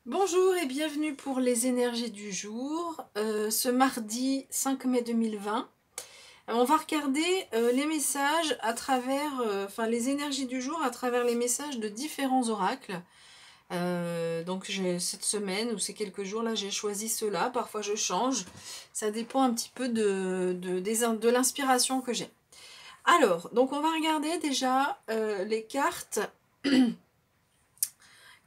Bonjour et bienvenue pour les énergies du jour, ce mardi 5 mai 2020. On va regarder les messages à travers, enfin les énergies du jour à travers les messages de différents oracles. Donc cette semaine ou ces quelques jours là j'ai choisi ceux-là, parfois je change, ça dépend un petit peu de l'inspiration que j'ai. Alors, donc on va regarder déjà les cartes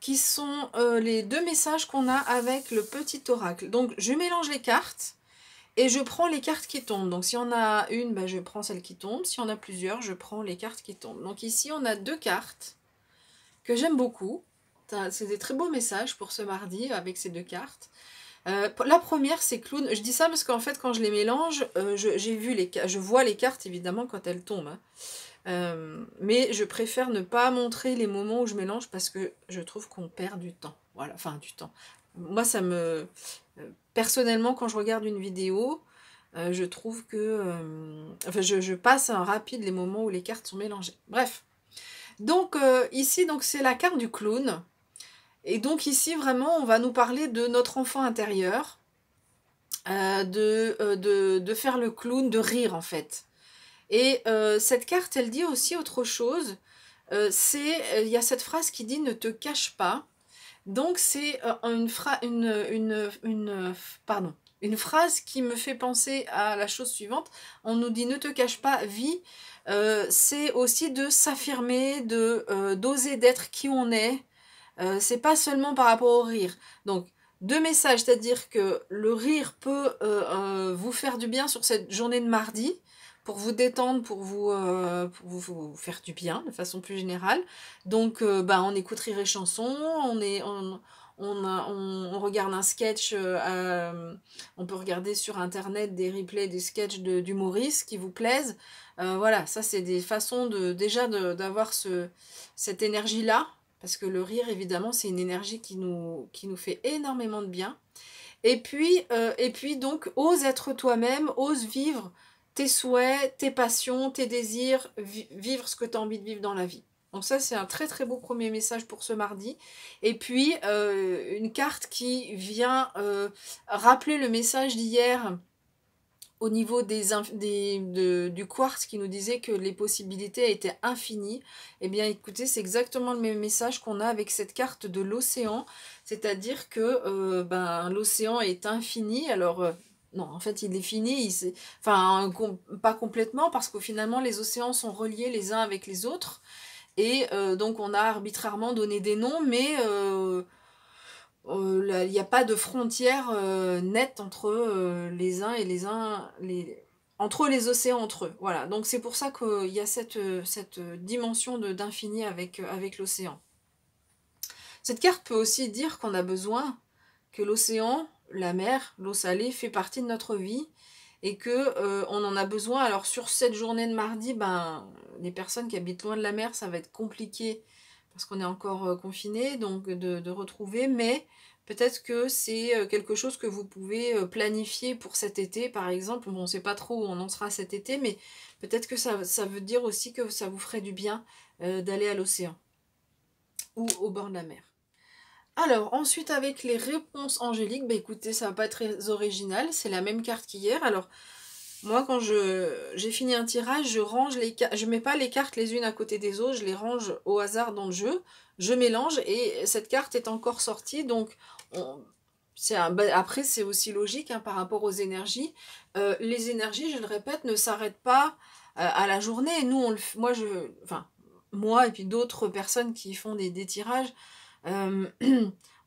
qui sont les deux messages qu'on a avec le petit oracle. Donc je mélange les cartes et je prends les cartes qui tombent. Donc si on a une, ben, je prends celle qui tombe. Si on a plusieurs, je prends les cartes qui tombent. Donc ici on a deux cartes que j'aime beaucoup. C'est des très beaux messages pour ce mardi avec ces deux cartes. La première c'est clown. Je dis ça parce qu'en fait quand je les mélange, je vois les cartes évidemment quand elles tombent. Hein. Mais je préfère ne pas montrer les moments où je mélange parce que je trouve qu'on perd du temps. Voilà, enfin du temps. Moi, ça me... personnellement, quand je regarde une vidéo, je trouve que... enfin, je passe en rapide les moments où les cartes sont mélangées. Bref. Donc, ici, donc c'est la carte du clown. Et donc ici, vraiment, on va nous parler de notre enfant intérieur. De faire le clown, de rire, en fait. Et cette carte, elle dit aussi autre chose. Il y a cette phrase qui dit « ne te cache pas ». Donc c'est une phrase qui me fait penser à la chose suivante. On nous dit « ne te cache pas, vis ». C'est aussi de s'affirmer, d'oser d'être qui on est. C'est pas seulement par rapport au rire. Donc deux messages, c'est-à-dire que le rire peut vous faire du bien sur cette journée de mardi, pour vous détendre, pour vous faire du bien de façon plus générale. Donc on écoute Rire et Chanson, on regarde un sketch, on peut regarder sur internet des replays, des sketchs d'humoristes qui vous plaisent. Voilà, ça c'est des façons d'avoir cette énergie-là, parce que le rire évidemment c'est une énergie qui nous fait énormément de bien. Et puis donc, ose être toi-même, ose vivre tes souhaits, tes passions, tes désirs, vivre ce que tu as envie de vivre dans la vie. Donc ça, c'est un très très beau premier message pour ce mardi. Et puis, une carte qui vient rappeler le message d'hier au niveau du quartz qui nous disait que les possibilités étaient infinies. Eh bien écoutez, c'est exactement le même message qu'on a avec cette carte de l'océan, c'est-à-dire que l'océan est infini. Alors non, en fait il est fini, pas complètement, parce qu'au finalement les océans sont reliés les uns avec les autres, et donc on a arbitrairement donné des noms, mais il n'y a pas de frontière nette entre les uns et entre les océans entre eux. Voilà, donc c'est pour ça qu'il y a cette dimension d'infini avec l'océan. Cette carte peut aussi dire qu'on a besoin que l'océan, la mer, l'eau salée fait partie de notre vie, et que on en a besoin. Alors sur cette journée de mardi, les personnes qui habitent loin de la mer, ça va être compliqué parce qu'on est encore confiné, donc de retrouver, mais peut-être que c'est quelque chose que vous pouvez planifier pour cet été, par exemple. Bon, on ne sait pas trop où on en sera cet été, mais peut-être que ça veut dire aussi que ça vous ferait du bien d'aller à l'océan ou au bord de la mer. Alors, ensuite, avec les réponses angéliques, écoutez, ça va pas être très original, c'est la même carte qu'hier. Alors, moi, quand j'ai fini un tirage, je range les cartes, je mets pas les cartes les unes à côté des autres, je les range au hasard dans le jeu, je mélange, et cette carte est encore sortie, donc après c'est aussi logique hein, par rapport aux énergies. Les énergies, je le répète, ne s'arrêtent pas à la journée. Nous, moi et puis d'autres personnes qui font des tirages,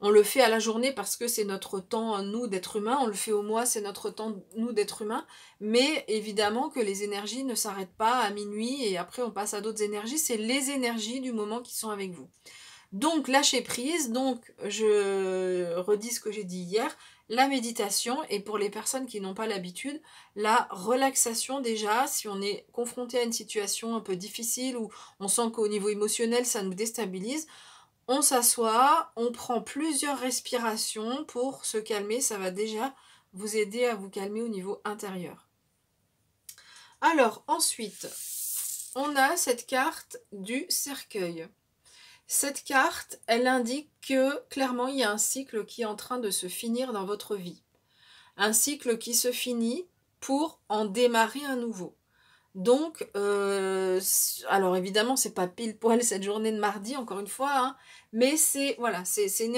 on le fait à la journée parce que c'est notre temps, nous, d'être humains. On le fait au mois, c'est notre temps, nous, d'être humains. Mais évidemment que les énergies ne s'arrêtent pas à minuit et après on passe à d'autres énergies. C'est les énergies du moment qui sont avec vous. Donc, lâcher prise. Donc, je redis ce que j'ai dit hier. La méditation, et pour les personnes qui n'ont pas l'habitude, la relaxation déjà, si on est confronté à une situation un peu difficile ou on sent qu'au niveau émotionnel, ça nous déstabilise, on s'assoit, on prend plusieurs respirations pour se calmer. Ça va déjà vous aider à vous calmer au niveau intérieur. Alors ensuite, on a cette carte du cercueil. Cette carte, elle indique que clairement, il y a un cycle qui est en train de se finir dans votre vie. Un cycle qui se finit pour en démarrer un nouveau. Donc, alors évidemment, c'est pas pile poil cette journée de mardi, encore une fois, hein, mais c'est voilà, c'est une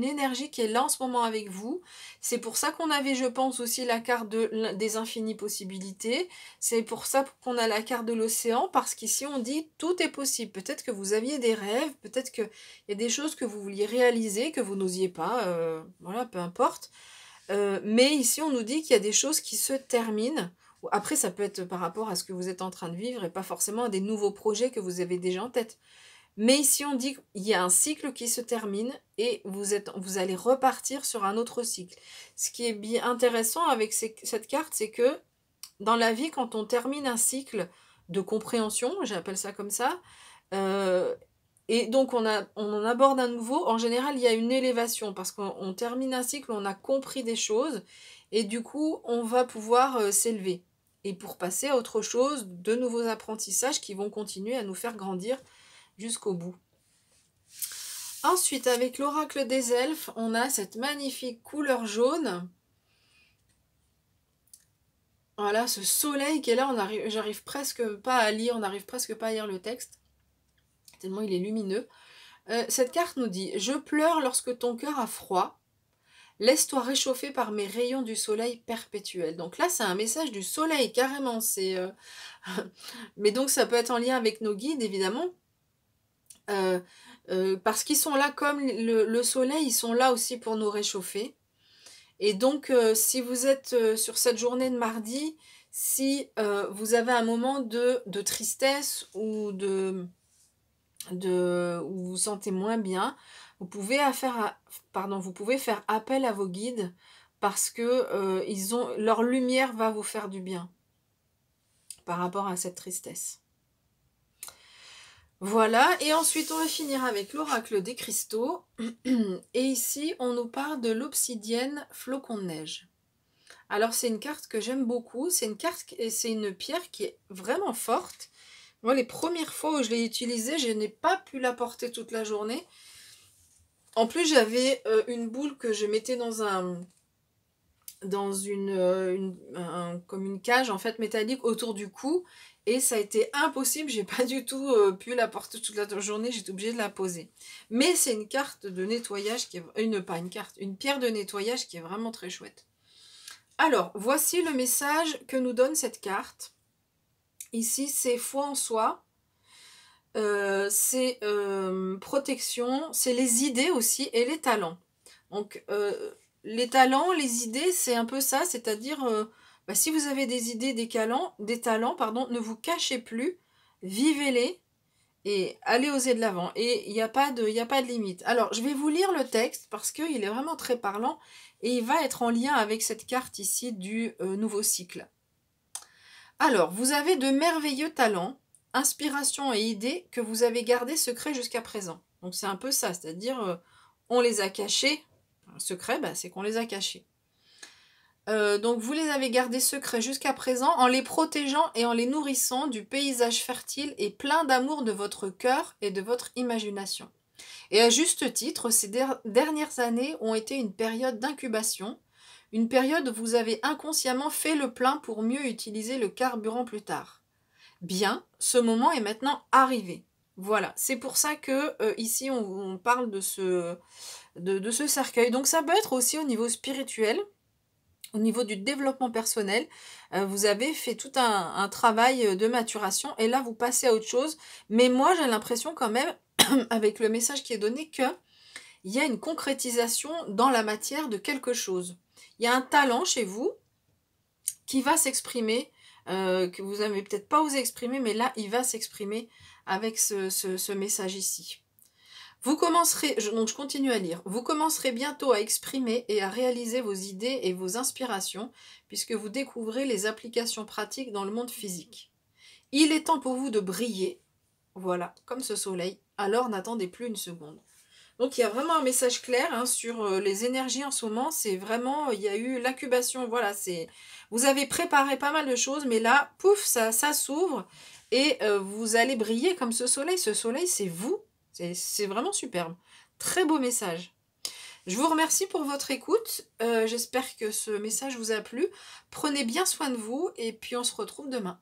énergie qui est là en ce moment avec vous. C'est pour ça qu'on avait, je pense, aussi la carte des infinies possibilités. C'est pour ça qu'on a la carte de l'océan, parce qu'ici on dit tout est possible. Peut-être que vous aviez des rêves, peut-être qu'il y a des choses que vous vouliez réaliser, que vous n'osiez pas, voilà, peu importe. Mais ici, on nous dit qu'il y a des choses qui se terminent. Après, ça peut être par rapport à ce que vous êtes en train de vivre et pas forcément à des nouveaux projets que vous avez déjà en tête. Mais ici, on dit qu'il y a un cycle qui se termine et vous allez repartir sur un autre cycle. Ce qui est bien intéressant avec cette carte, c'est que dans la vie, quand on termine un cycle de compréhension, j'appelle ça comme ça, et donc on en aborde un nouveau, en général il y a une élévation parce qu'on termine un cycle, on a compris des choses et du coup on va pouvoir s'élever. Et pour passer à autre chose, de nouveaux apprentissages qui vont continuer à nous faire grandir jusqu'au bout. Ensuite, avec l'oracle des elfes, on a cette magnifique couleur jaune. Voilà, ce soleil qui est là, j'arrive presque pas à lire, on n'arrive presque pas à lire le texte, tellement il est lumineux. Cette carte nous dit « Je pleure lorsque ton cœur a froid. Laisse-toi réchauffer par mes rayons du soleil perpétuel. » Donc là, c'est un message du soleil, carrément. Mais donc, ça peut être en lien avec nos guides, évidemment. Parce qu'ils sont là comme le soleil, ils sont là aussi pour nous réchauffer. Et donc, si vous êtes sur cette journée de mardi, si vous avez un moment de tristesse ou où vous vous sentez moins bien, vous pouvez faire appel à vos guides parce que leur lumière va vous faire du bien par rapport à cette tristesse. Voilà, et ensuite on va finir avec l'oracle des cristaux. Et ici, on nous parle de l'obsidienne flocon de neige. Alors c'est une carte que j'aime beaucoup, c'est une pierre qui est vraiment forte. Moi, les premières fois où je l'ai utilisée, je n'ai pas pu la porter toute la journée. En plus, j'avais une boule que je mettais comme une cage en fait métallique autour du cou. Et ça a été impossible, j'ai pas du tout pu la porter toute la journée, j'étais obligée de la poser. Mais c'est une carte de nettoyage qui est... pas une carte, une pierre de nettoyage qui est vraiment très chouette. Alors, voici le message que nous donne cette carte. Ici, c'est foi en soi, c'est protection, c'est les idées aussi et les talents. Donc, les talents, les idées, c'est un peu ça, c'est-à-dire, si vous avez des idées, des talents, ne vous cachez plus, vivez-les et allez oser de l'avant. Et il n'y a pas de limite. Alors, je vais vous lire le texte parce qu'il est vraiment très parlant et il va être en lien avec cette carte ici du nouveau cycle. Alors, vous avez de merveilleux talents, inspirations et idées que vous avez gardés secrets jusqu'à présent. Donc, c'est un peu ça, c'est-à-dire, on les a cachés. Secret, c'est qu'on les a cachés. Donc, vous les avez gardés secrets jusqu'à présent en les protégeant et en les nourrissant du paysage fertile et plein d'amour de votre cœur et de votre imagination. Et à juste titre, ces dernières années ont été une période d'incubation, une période où vous avez inconsciemment fait le plein pour mieux utiliser le carburant plus tard. Bien, ce moment est maintenant arrivé. Voilà, c'est pour ça que ici on parle de ce cercueil. Donc ça peut être aussi au niveau spirituel, au niveau du développement personnel. Vous avez fait tout un travail de maturation et là vous passez à autre chose. Mais moi j'ai l'impression quand même, avec le message qui est donné, qu'il y a une concrétisation dans la matière de quelque chose. Il y a un talent chez vous qui va s'exprimer, que vous n'avez peut-être pas osé exprimer, mais là, il va s'exprimer avec ce message ici. Vous commencerez, donc je continue à lire, vous commencerez bientôt à exprimer et à réaliser vos idées et vos inspirations, puisque vous découvrez les applications pratiques dans le monde physique. Il est temps pour vous de briller, voilà, comme ce soleil, alors n'attendez plus une seconde. Donc il y a vraiment un message clair sur les énergies en ce moment, c'est vraiment, il y a eu l'incubation, voilà, vous avez préparé pas mal de choses, mais là, pouf, ça s'ouvre et vous allez briller comme ce soleil c'est vous, c'est vraiment superbe. Très beau message. Je vous remercie pour votre écoute. J'espère que ce message vous a plu. Prenez bien soin de vous et puis on se retrouve demain.